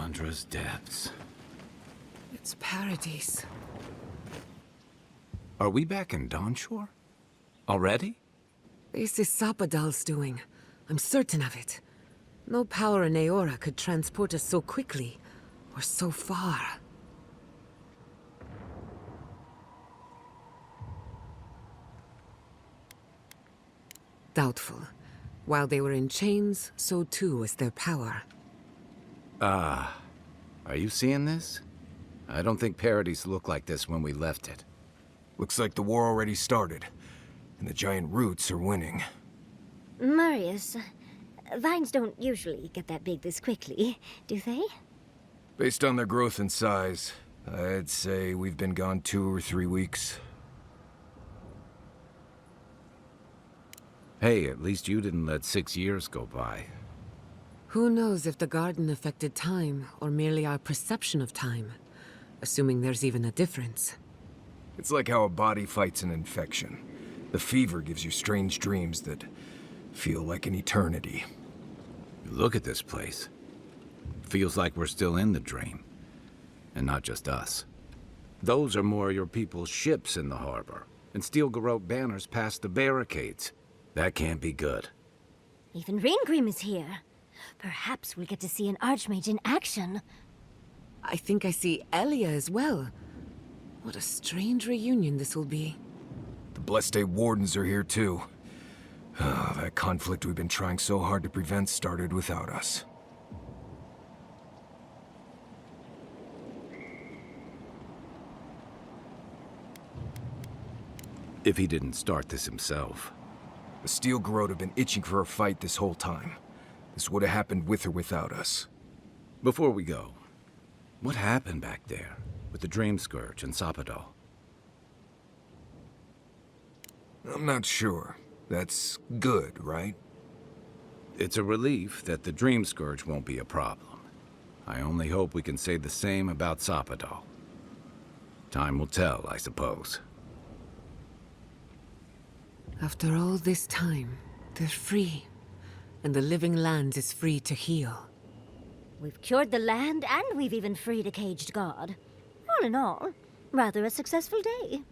Sandra's depths. It's Paradis. Are we back in Dawnshore? Already? This is Sapadal's doing. I'm certain of it. No power in Aora could transport us so quickly, or so far. Doubtful. While they were in chains, so too was their power. Are you seeing this? I don't think Paradis looked like this when we left it. Looks like the war already started, and the giant roots are winning. Marius, vines don't usually get that big this quickly, do they? Based on their growth and size, I'd say we've been gone 2 or 3 weeks. Hey, at least you didn't let 6 years go by. Who knows if the garden affected time, or merely our perception of time? Assuming there's even a difference. It's like how a body fights an infection. The fever gives you strange dreams that feel like an eternity. Look at this place. Feels like we're still in the dream. And not just us. Those are more your people's ships in the harbor, and steel garrote banners past the barricades. That can't be good. Even Ringrim is here. Perhaps we'll get to see an Archmage in action. I think I see Elia as well. What a strange reunion this will be. The Blessed Wardens are here too. That conflict we've been trying so hard to prevent started without us. If he didn't start this himself. The Steel Garrote have been itching for a fight this whole time. This would have happened with or without us. Before we go, what happened back there with the Dream Scourge and Sapadal? I'm not sure. That's good, right? It's a relief that the Dream Scourge won't be a problem. I only hope we can say the same about Sapadal. Time will tell, I suppose. After all this time, they're free. And the living land is free to heal. We've cured the land, and we've even freed a caged god. All in all, rather a successful day.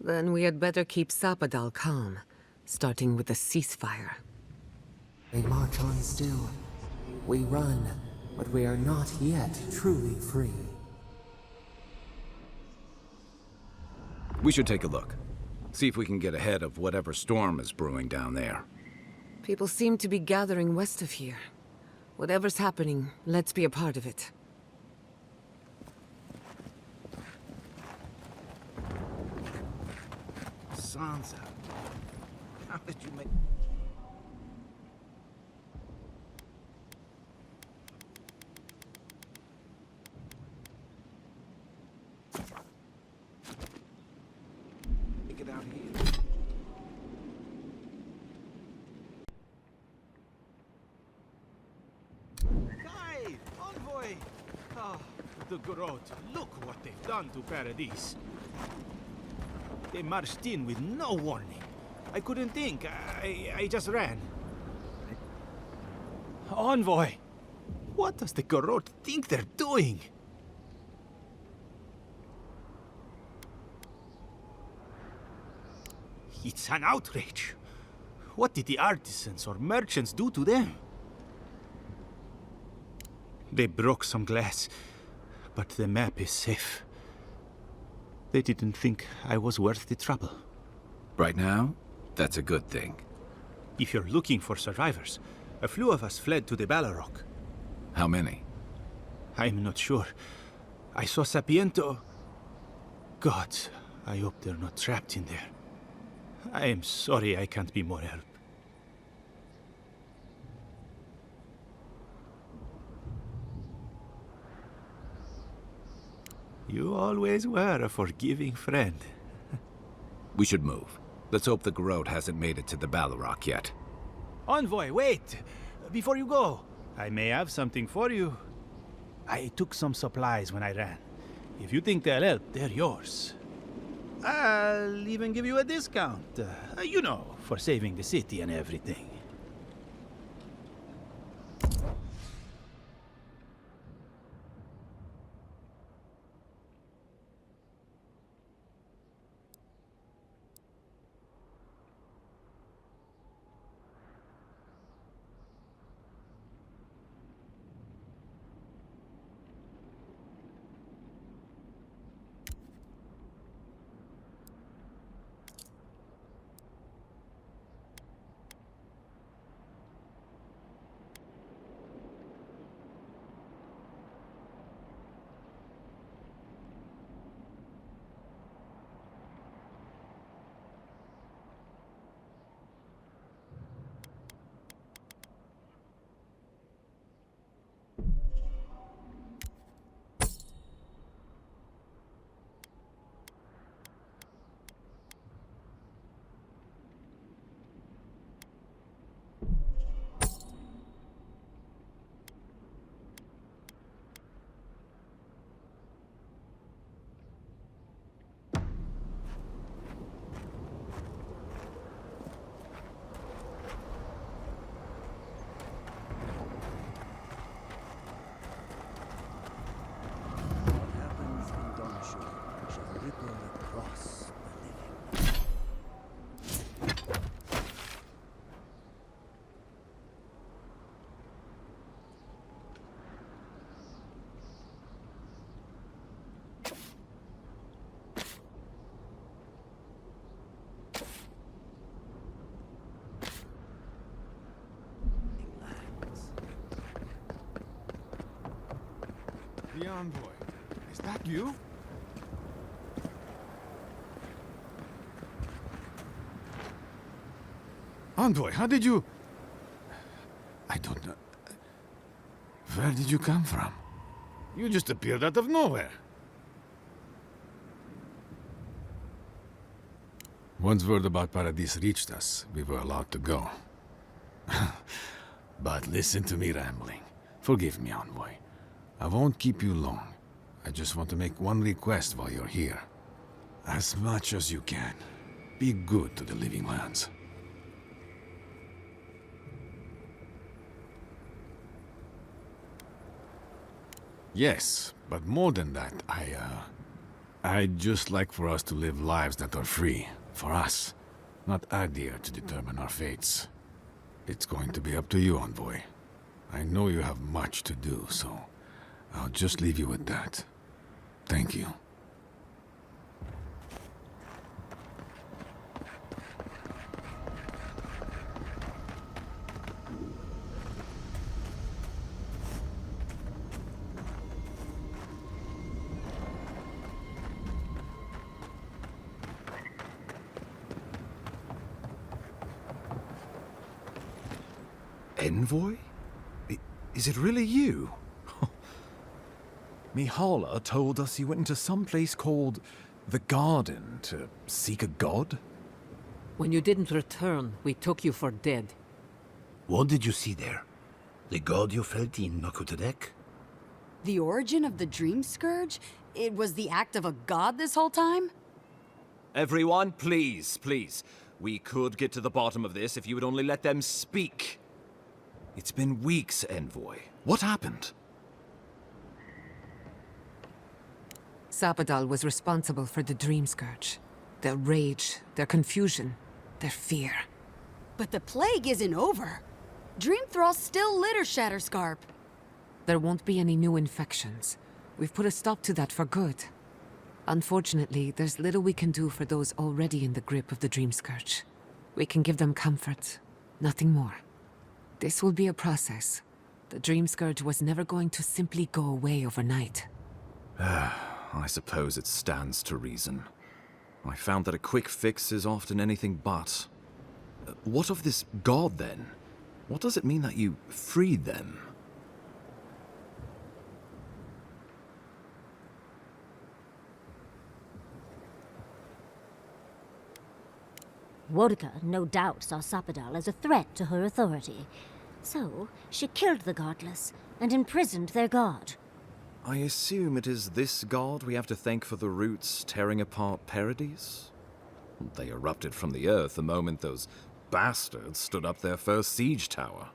Then we had better keep Sapadal calm, starting with a ceasefire. We march on still. We run, but we are not yet truly free. We should take a look. See if we can get ahead of whatever storm is brewing down there. People seem to be gathering west of here. Whatever's happening, let's be a part of it. Sansa, how did you make... Get out here. Hi, envoy! Ah, the Garrote. Look what they've done to Paradis. They marched in with no warning. I couldn't think. I just ran. Envoy! What does the Garrote think they're doing? It's an outrage. What did the artisans or merchants do to them? They broke some glass, but the map is safe. They didn't think I was worth the trouble. Right now, that's a good thing. If you're looking for survivors, a few of us fled to the Belagerung. How many? I'm not sure. I saw Sapiento. God, I hope they're not trapped in there. I am sorry I can't be more help. You always were a forgiving friend. We should move. Let's hope the Garrote hasn't made it to the Balarock yet. Envoy, wait! Before you go, I may have something for you. I took some supplies when I ran. If you think they'll help, they're yours. I'll even give you a discount. You know, for saving the city and everything. The envoy. Is that you? Envoy, how did you... I don't know. Where did you come from? You just appeared out of nowhere. Once word about Paradis reached us, we were allowed to go. But listen to me rambling. Forgive me, Envoy. I won't keep you long. I just want to make one request while you're here. As much as you can, be good to the living lands. Yes, but more than that, I'd just like for us to live lives that are free. For us, not Adir to determine our fates. It's going to be up to you, Envoy. I know you have much to do, so I'll just leave you with that. Thank you. Envoy? Is it really you? Mihala told us you went into some place called the Garden to seek a god? When you didn't return, we took you for dead. What did you see there? The god you felt in Nakutadek? The origin of the Dream Scourge? It was the act of a god this whole time? Everyone, please, please. We could get to the bottom of this if you would only let them speak. It's been weeks, Envoy. What happened? Sapadal was responsible for the Dream Scourge. Their rage, their confusion, their fear. But the plague isn't over. Dream Thralls still litter Shatterscarp. There won't be any new infections. We've put a stop to that for good. Unfortunately, there's little we can do for those already in the grip of the Dream Scourge. We can give them comfort, nothing more. This will be a process. The Dream Scourge was never going to simply go away overnight. I suppose it stands to reason. I found that a quick fix is often anything but. What of this god, then? What does it mean that you freed them? Wodka no doubt saw Sapadal as a threat to her authority. So, she killed the godless and imprisoned their god. I assume it is this god we have to thank for the roots tearing apart Paradis? They erupted from the earth the moment those bastards stood up their first siege tower.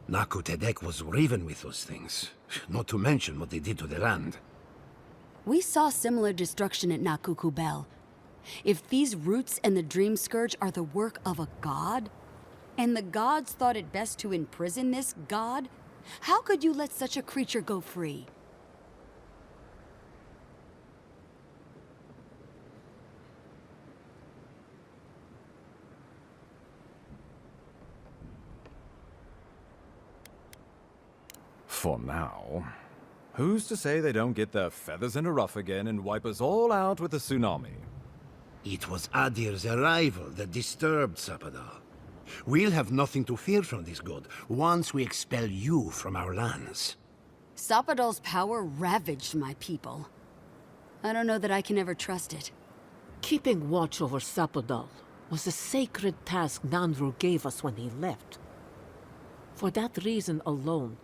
Nakutadek was riven with those things, not to mention what they did to the land. We saw similar destruction at Nakukubel. If these roots and the Dream Scourge are the work of a god, and the gods thought it best to imprison this god, how could you let such a creature go free? For now. Who's to say they don't get their feathers in a ruff again and wipe us all out with a tsunami? It was Adir's arrival that disturbed Sapadal. We'll have nothing to fear from this god once we expel you from our lands. Sapadal's power ravaged my people. I don't know that I can ever trust it. Keeping watch over Sapadal was a sacred task Nanru gave us when he left. For that reason alone,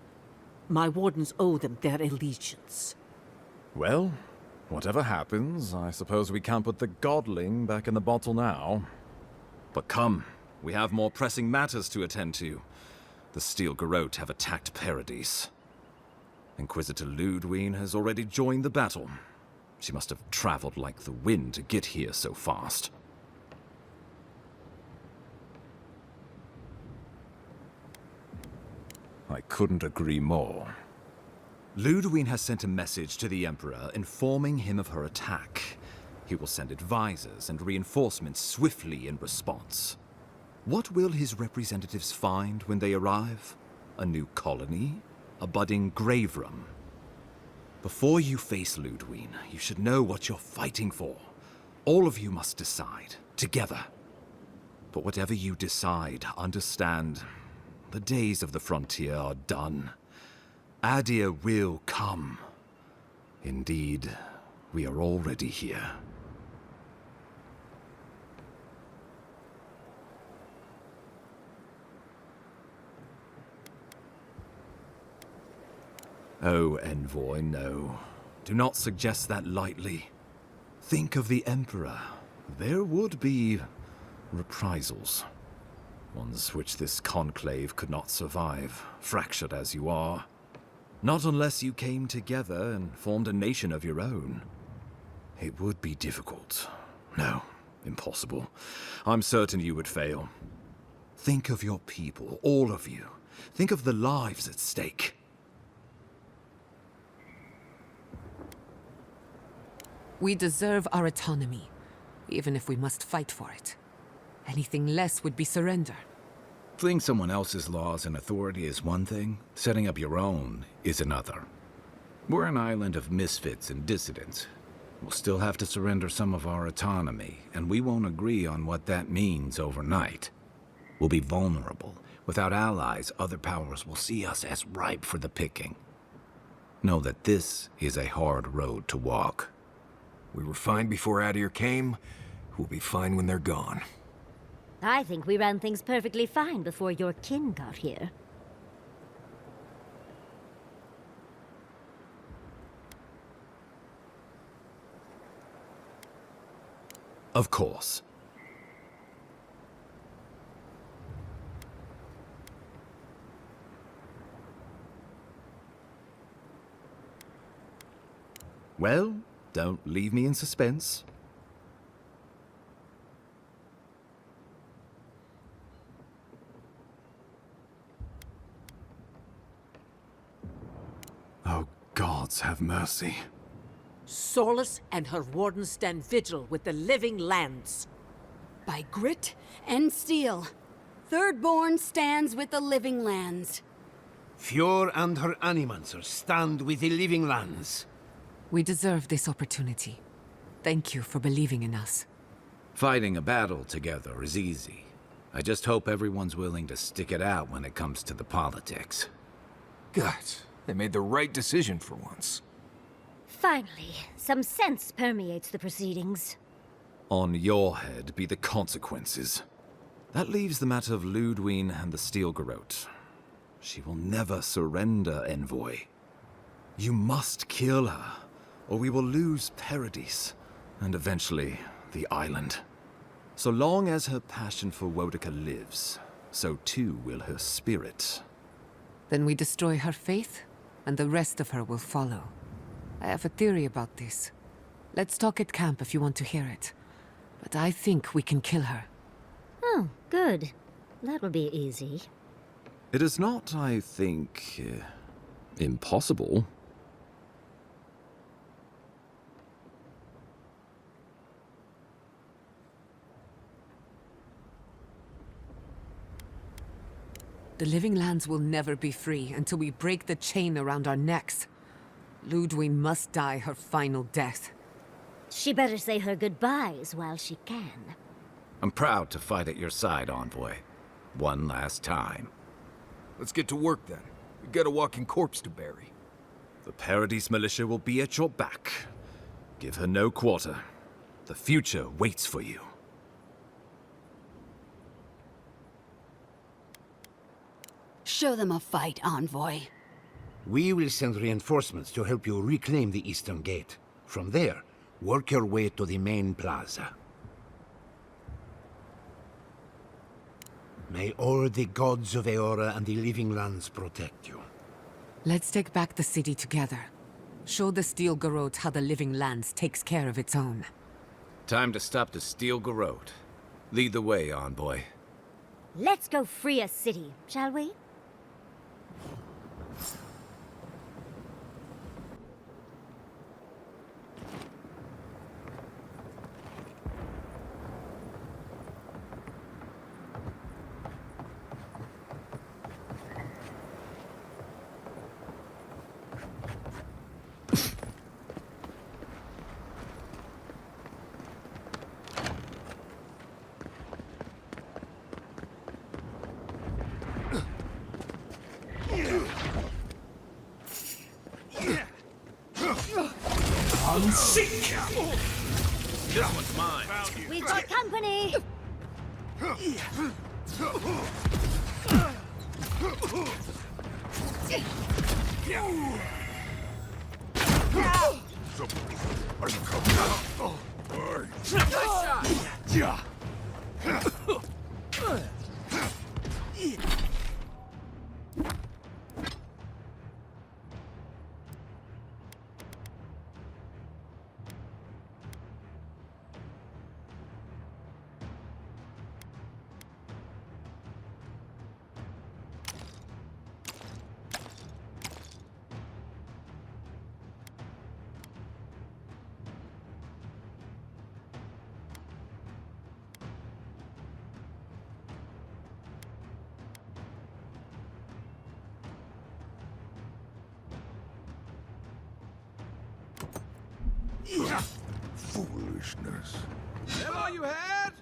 my wardens owe them their allegiance. Well, whatever happens, I suppose we can't put the godling back in the bottle now. But come, we have more pressing matters to attend to. The Steel Garrote have attacked Paradis. Inquisitor Lödwyn has already joined the battle. She must have traveled like the wind to get here so fast. I couldn't agree more. Lödwyn has sent a message to the Emperor informing him of her attack. He will send advisors and reinforcements swiftly in response. What will his representatives find when they arrive? A new colony? A budding grave room? Before you face Lödwyn, you should know what you're fighting for. All of you must decide, together. But whatever you decide, understand, the days of the frontier are done. Adir will come. Indeed, we are already here. Oh, envoy, no. Do not suggest that lightly. Think of the Emperor. There would be reprisals. Ones which this conclave could not survive, fractured as you are. Not unless you came together and formed a nation of your own. It would be difficult. No, impossible. I'm certain you would fail. Think of your people, all of you. Think of the lives at stake. We deserve our autonomy, even if we must fight for it. Anything less would be surrender. Fleeing someone else's laws and authority is one thing, setting up your own is another. We're an island of misfits and dissidents. We'll still have to surrender some of our autonomy, and we won't agree on what that means overnight. We'll be vulnerable. Without allies, other powers will see us as ripe for the picking. Know that this is a hard road to walk. We were fine before Adir came. We'll be fine when they're gone. I think we ran things perfectly fine before your kin got here. Of course. Well, don't leave me in suspense. Oh, gods have mercy. Solus and her wardens stand vigil with the living lands. By grit and steel, Thirdborn stands with the living lands. Fjord and her animancer stand with the living lands. We deserve this opportunity. Thank you for believing in us. Fighting a battle together is easy. I just hope everyone's willing to stick it out when it comes to the politics. God, they made the right decision for once. Finally, some sense permeates the proceedings. On your head be the consequences. That leaves the matter of Lödwyn and the steel garrote. She will never surrender, envoy. You must kill her, or we will lose Paradis, and eventually the island. So long as her passion for Wodica lives, so too will her spirit. Then we destroy her faith, and the rest of her will follow. I have a theory about this. Let's talk at camp if you want to hear it. But I think we can kill her. Oh, good. That will be easy. It is not, I think, impossible. The living lands will never be free until we break the chain around our necks. Lödwyn must die her final death. She better say her goodbyes while she can. I'm proud to fight at your side, Envoy. One last time. Let's get to work then. We've got a walking corpse to bury. The Paradis militia will be at your back. Give her no quarter. The future waits for you. Show them a fight, Envoy. We will send reinforcements to help you reclaim the Eastern Gate. From there, work your way to the main plaza. May all the gods of Eora and the living lands protect you. Let's take back the city together. Show the steel garrote how the living lands takes care of its own. Time to stop the steel garrote. Lead the way, Envoy. Let's go free a city, shall we? Come seek! This one's mine. We've got company! Are you coming out? Yeah. Foolishness. That all you had?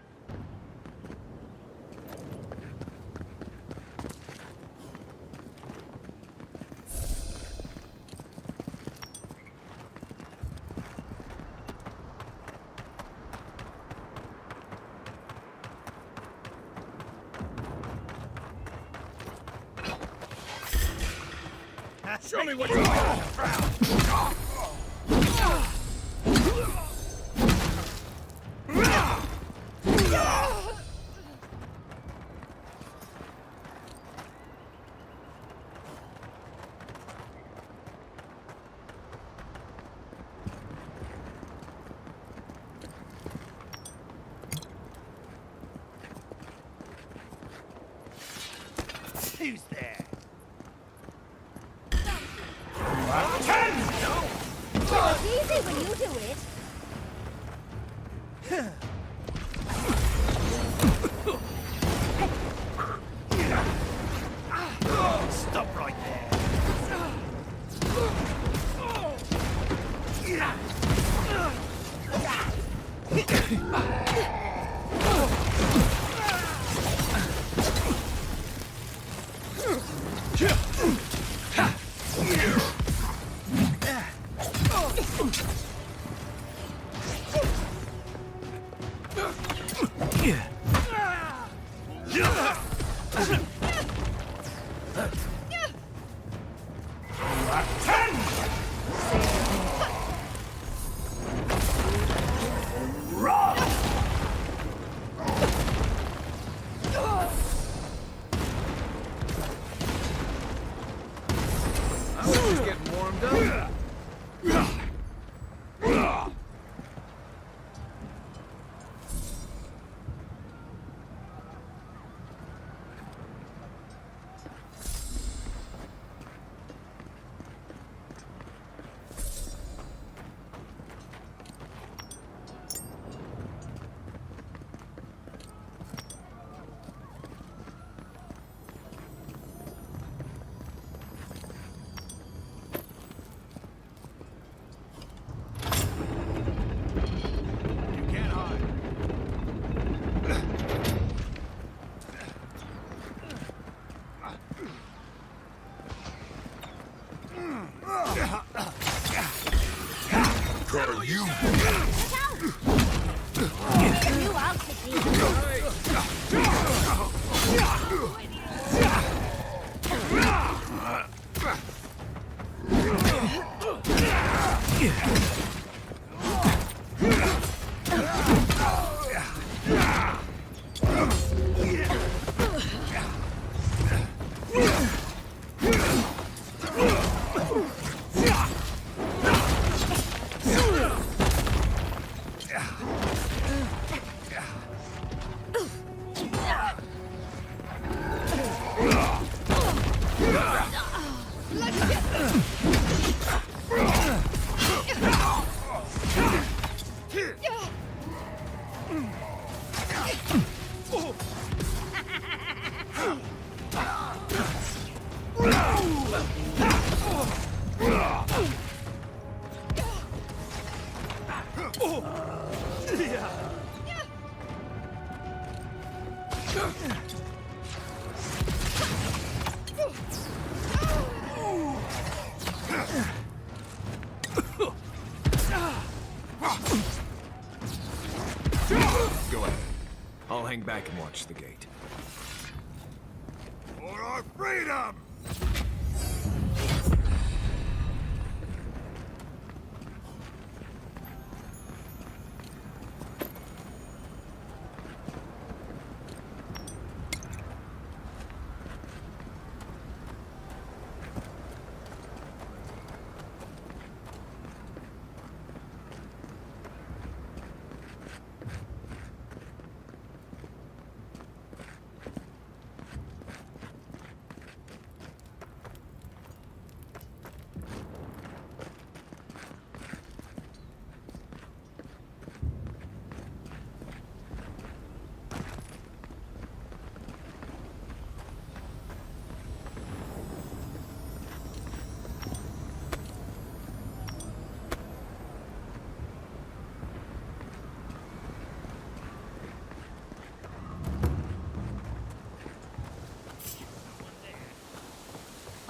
Show me what you got. Who's there? It's easy when you do it. Stop right there. Getting warmed up. hang back and watch the gate. For our freedom!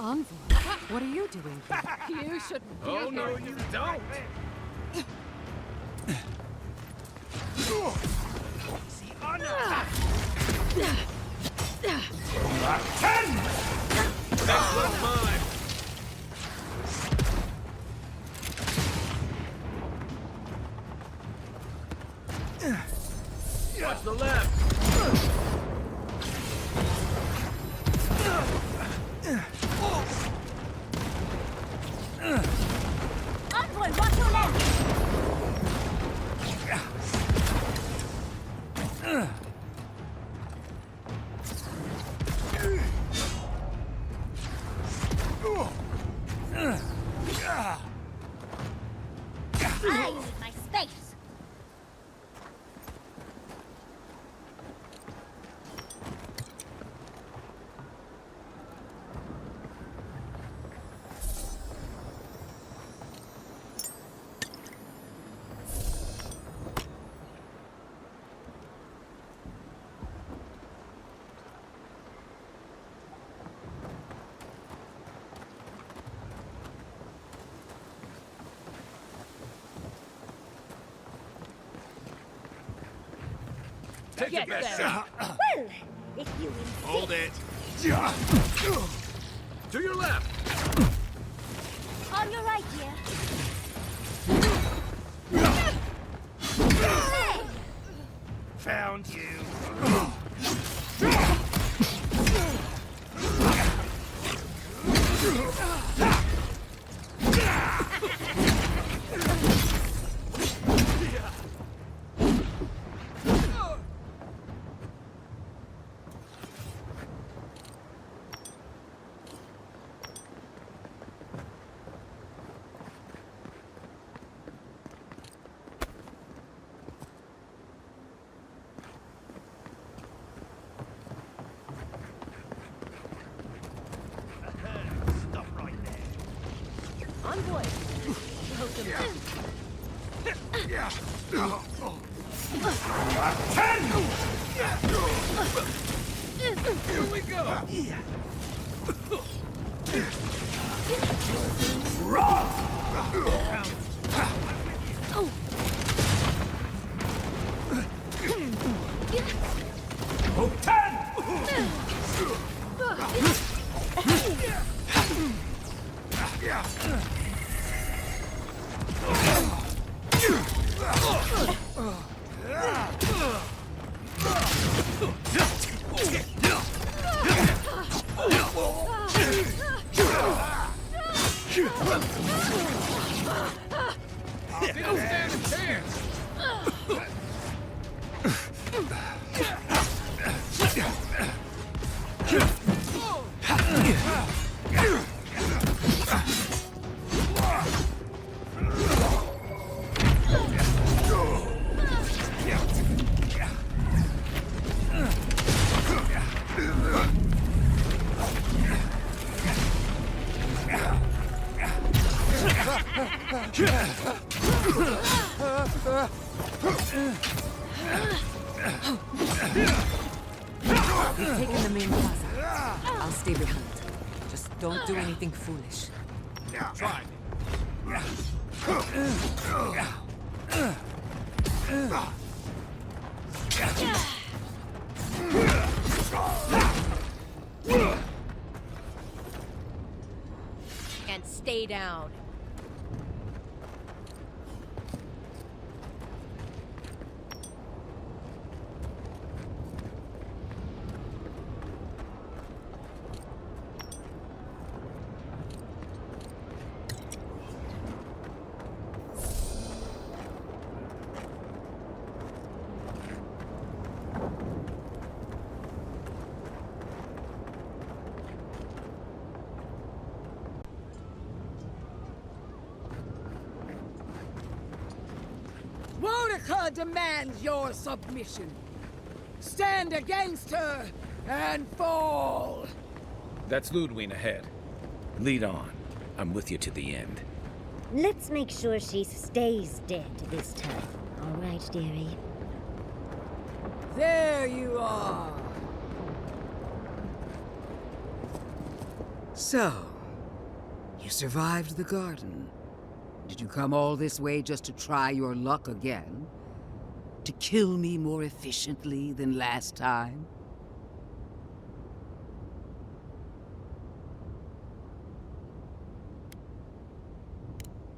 Envoy, what are you doing here? You shouldn't be Oh, no, you don't! Next one's mine! Watch the left! Envoy, watch your left! I need my space! Take your best shot! Well, if you insist. Hold it! To your left! On your right, dear. Found you! Envoy! Here we go! Didn't stand a chance! We've taken the main plaza. I'll stay behind. Just don't do anything foolish. Try. Stay down. Wodeca demands your submission. Stand against her and fall! That's Lödwyn ahead. Lead on. I'm with you to the end. Let's make sure she stays dead this time. All right, dearie. There you are! So, you survived the garden. Did you come all this way just to try your luck again? To kill me more efficiently than last time?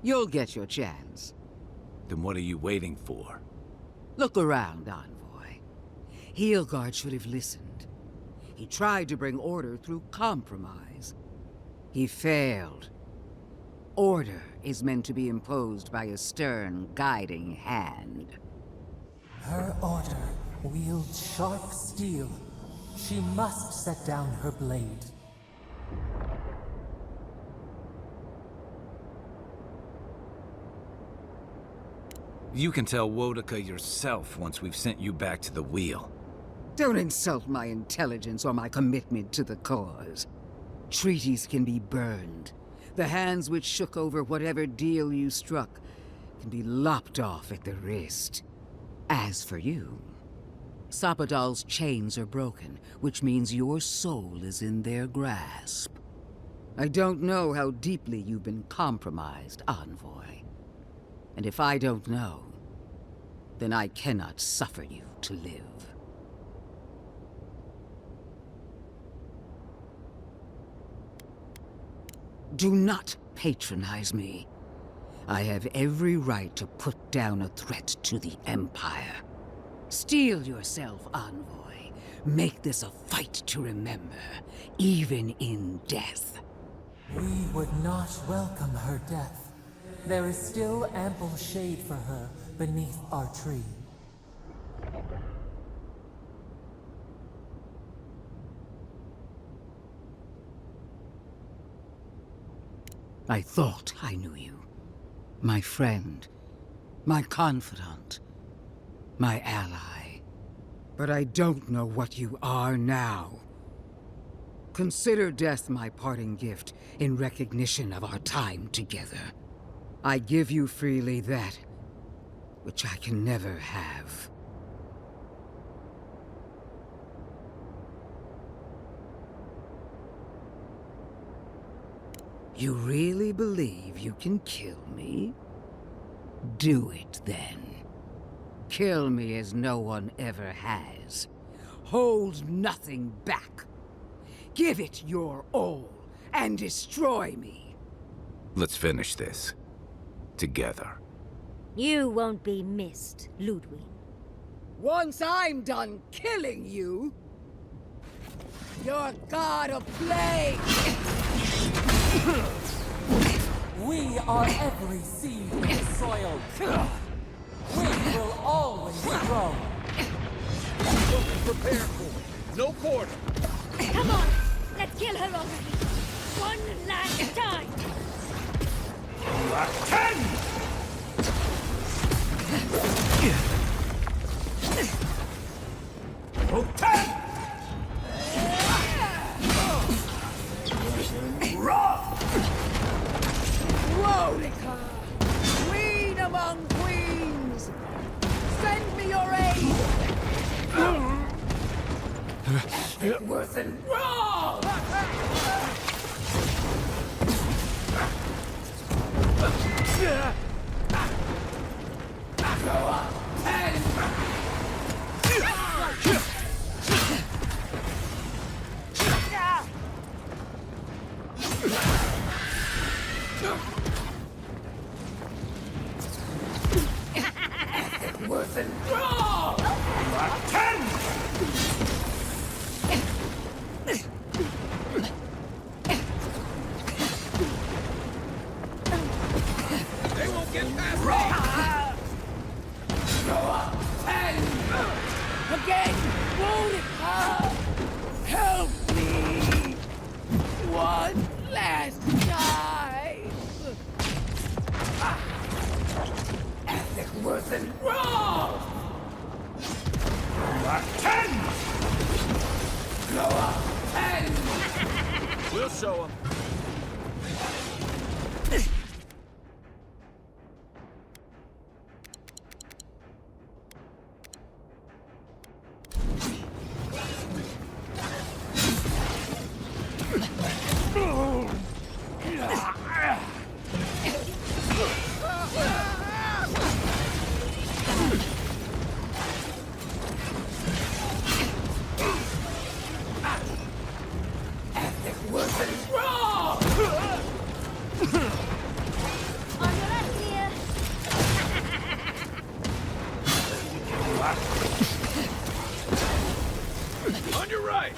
You'll get your chance. Then what are you waiting for? Look around, Envoy. Heelguard should have listened. He tried to bring order through compromise. He failed. Order is meant to be imposed by a stern, guiding hand. Her order wields sharp steel. She must set down her blade. You can tell Wodeca yourself once we've sent you back to the wheel. Don't insult my intelligence or my commitment to the cause. Treaties can be burned. The hands which shook over whatever deal you struck can be lopped off at the wrist. As for you, Sapadal's chains are broken, which means your soul is in their grasp. I don't know how deeply you've been compromised, Envoy. And if I don't know, then I cannot suffer you to live. Do not patronize me. I have every right to put down a threat to the Empire. Steel yourself, Envoy. Make this a fight to remember, even in death. We would not welcome her death. There is still ample shade for her beneath our tree. I thought I knew you. My friend, my confidant, my ally. But I don't know what you are now. Consider death my parting gift in recognition of our time together. I give you freely that which I can never have. You really believe you can kill me? Do it then. Kill me as no one ever has. Hold nothing back. Give it your all and destroy me. Let's finish this. Together. You won't be missed, Lödwyn. Once I'm done killing you, you're god of plague! We are every seed in the soil. We will always grow. Prepare for it. No quarter. Come on, let's kill her already. One last time. Last 10! Oh, 10! Wodeca! Queen among queens! Send me your aid! It wasn't wrong! Go on, 10! Wasn't wrong! They won't get past me! Go up! 10! I'm getting wounded! Help me! One last time! Ethic wasn't wrong! 10! Go up! 10! We'll show them. On your right!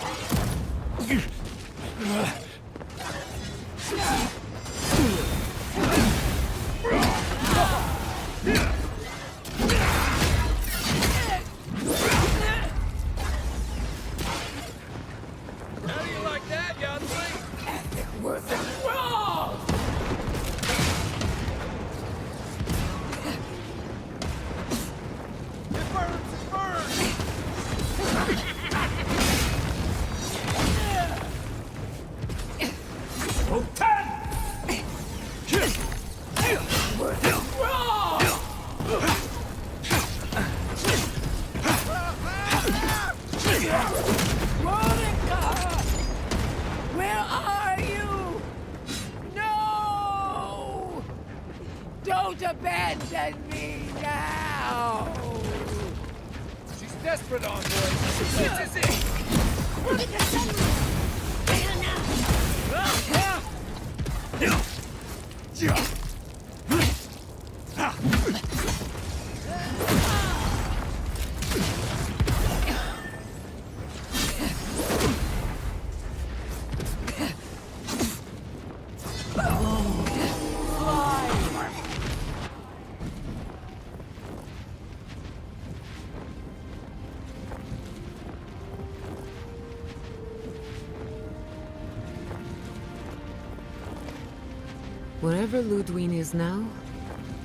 How do you like that, Yardley? Ethic wasn't wrong! It burns! It burns! Oh, 10! Wasn't wrong! Monica! Where are you? No! Don't abandon me now! She's desperate, Envoy. This is it! Monica, send me! Get her now! Wherever Lödwyn is now,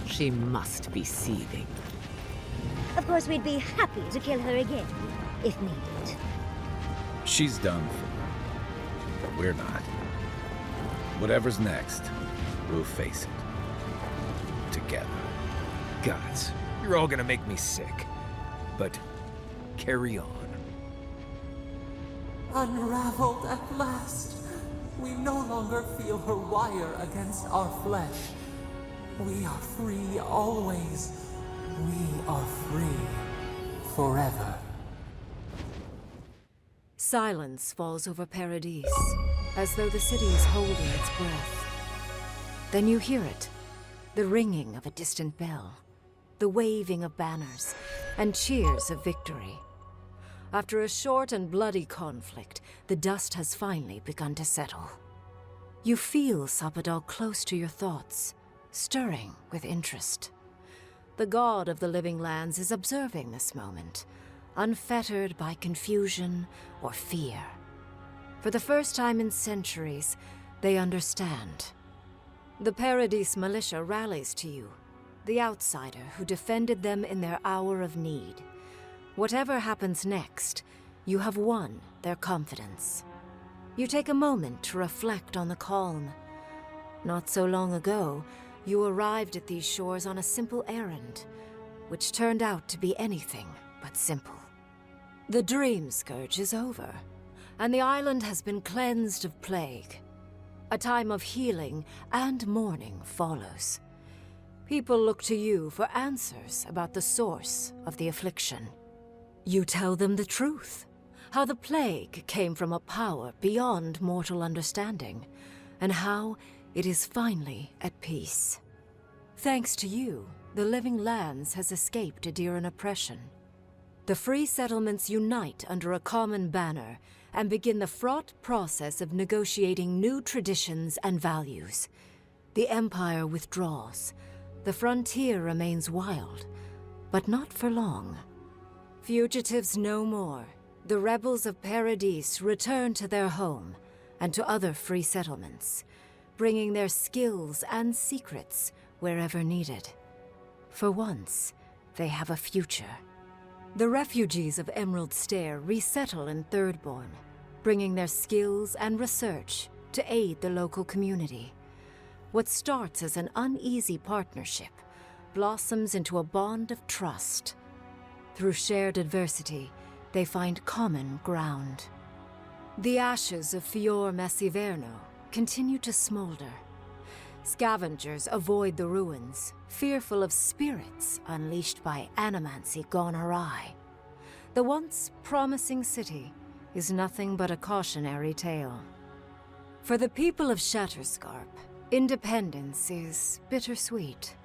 she must be seething. Of course, we'd be happy to kill her again, if needed. She's done for, but we're not. Whatever's next, we'll face it. Together. Gods, you're all gonna make me sick. But carry on. Unraveled at last. We no longer feel her wire against our flesh. We are free always. We are free forever. Silence falls over Paradis, as though the city is holding its breath. Then you hear it, the ringing of a distant bell, the waving of banners, and cheers of victory. After a short and bloody conflict, the dust has finally begun to settle. You feel Sapadal close to your thoughts, stirring with interest. The god of the living lands is observing this moment, unfettered by confusion or fear. For the first time in centuries, they understand. The Paradis militia rallies to you, the outsider who defended them in their hour of need. Whatever happens next, you have won their confidence. You take a moment to reflect on the calm. Not so long ago, you arrived at these shores on a simple errand, which turned out to be anything but simple. The dream scourge is over, and the island has been cleansed of plague. A time of healing and mourning follows. People look to you for answers about the source of the affliction. You tell them the truth, how the plague came from a power beyond mortal understanding, and how, It is finally at peace. Thanks to you, the Living Lands has escaped Adiran oppression. The free settlements unite under a common banner and begin the fraught process of negotiating new traditions and values. The Empire withdraws. The frontier remains wild, but not for long. Fugitives no more. The rebels of Paradis return to their home and to other free settlements, bringing their skills and secrets wherever needed. For once, they have a future. The refugees of Emerald Stair resettle in Thirdborn, bringing their skills and research to aid the local community. What starts as an uneasy partnership blossoms into a bond of trust. Through shared adversity, they find common ground. The ashes of Fior Messiverno continue to smolder. Scavengers avoid the ruins, fearful of spirits unleashed by animancy gone awry. The once promising city is nothing but a cautionary tale. For the people of Shatterscarp, independence is bittersweet.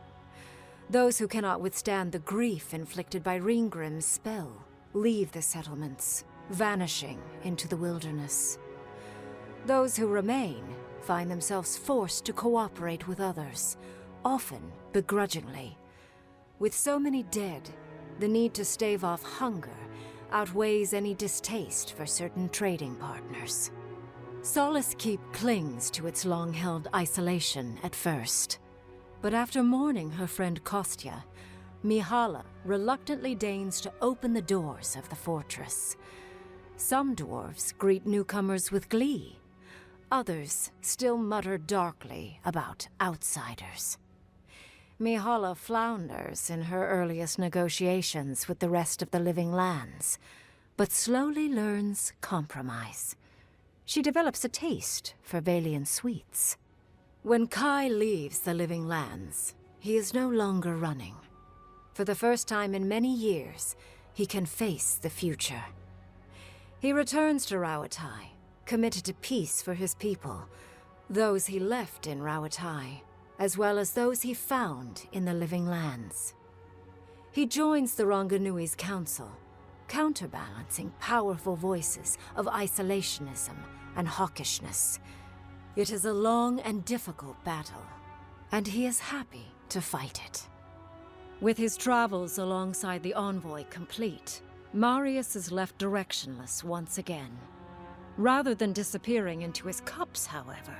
Those who cannot withstand the grief inflicted by Ringgrim's spell leave the settlements, vanishing into the wilderness. Those who remain find themselves forced to cooperate with others, often begrudgingly. With so many dead, the need to stave off hunger outweighs any distaste for certain trading partners. Solace Keep clings to its long-held isolation at first. But after mourning her friend Kostya, Mihala reluctantly deigns to open the doors of the fortress. Some dwarves greet newcomers with glee. Others still mutter darkly about outsiders. Mihala flounders in her earliest negotiations with the rest of the Living Lands, but slowly learns compromise. She develops a taste for Valian sweets. When Kai leaves the Living Lands, he is no longer running. For the first time in many years, he can face the future. He returns to Rauatai, committed to peace for his people, those he left in Rauatai, as well as those he found in the Living Lands. He joins the Ronganui's council, counterbalancing powerful voices of isolationism and hawkishness. It is a long and difficult battle, and he is happy to fight it. With his travels alongside the envoy complete, Marius is left directionless once again. Rather than disappearing into his cups, however,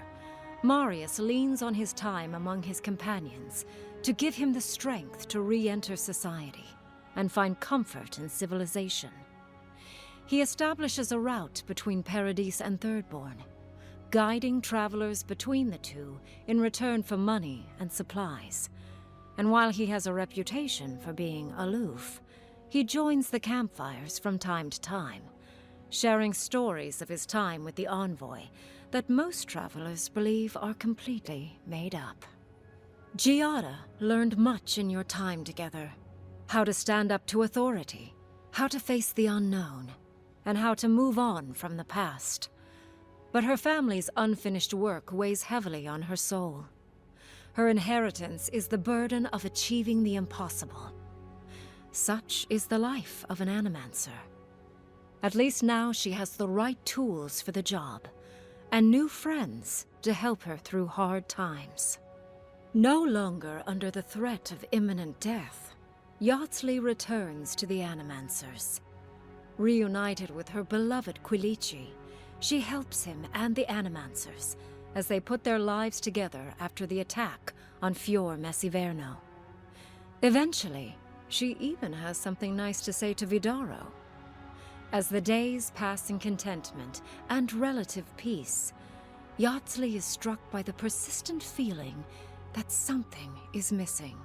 Marius leans on his time among his companions to give him the strength to re-enter society and find comfort in civilization. He establishes a route between Paradis and Thirdborn, guiding travelers between the two in return for money and supplies. And while he has a reputation for being aloof, he joins the campfires from time to time, sharing stories of his time with the envoy that most travelers believe are completely made up. Giada learned much in your time together. How to stand up to authority, how to face the unknown, and how to move on from the past. But her family's unfinished work weighs heavily on her soul. Her inheritance is the burden of achieving the impossible. Such is the life of an animancer. At least now she has the right tools for the job, and new friends to help her through hard times. No longer under the threat of imminent death, Yardsley returns to the Animancers. Reunited with her beloved Quilici, she helps him and the Animancers as they put their lives together after the attack on Fior Messiverno. Eventually, she even has something nice to say to Vidaro. As the days pass in contentment and relative peace, Yardsley is struck by the persistent feeling that something is missing.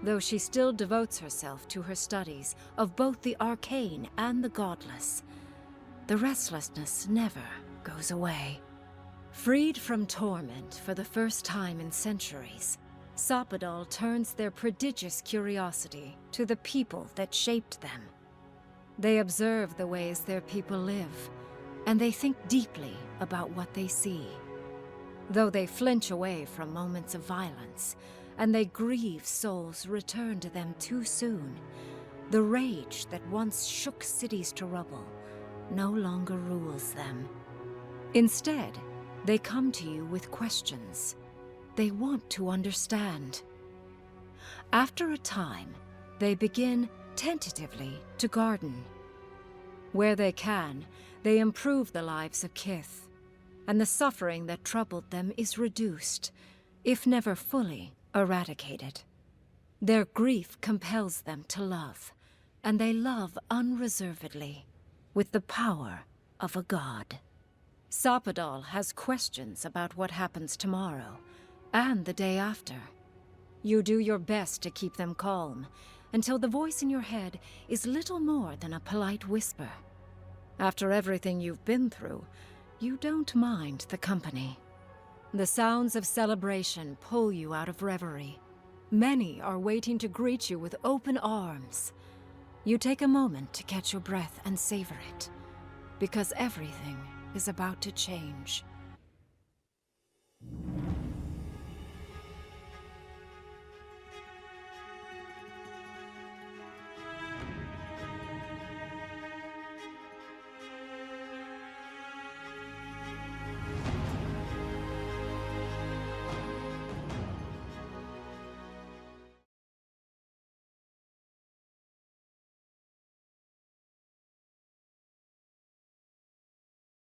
Though she still devotes herself to her studies of both the arcane and the godless, the restlessness never goes away. Freed from torment for the first time in centuries, Sapadal turns their prodigious curiosity to the people that shaped them. They observe the ways their people live, and they think deeply about what they see. Though they flinch away from moments of violence, and they grieve souls returned to them too soon, the rage that once shook cities to rubble no longer rules them. Instead, they come to you with questions. They want to understand. After a time, they begin tentatively to garden. Where they can, they improve the lives of kith, and the suffering that troubled them is reduced, if never fully eradicated. Their grief compels them to love, and they love unreservedly, with the power of a god. Sapadal has questions about what happens tomorrow, and the day after. You do your best to keep them calm, until the voice in your head is little more than a polite whisper. After everything you've been through, you don't mind the company. The sounds of celebration pull you out of reverie. Many are waiting to greet you with open arms. You take a moment to catch your breath and savor it, because everything is about to change.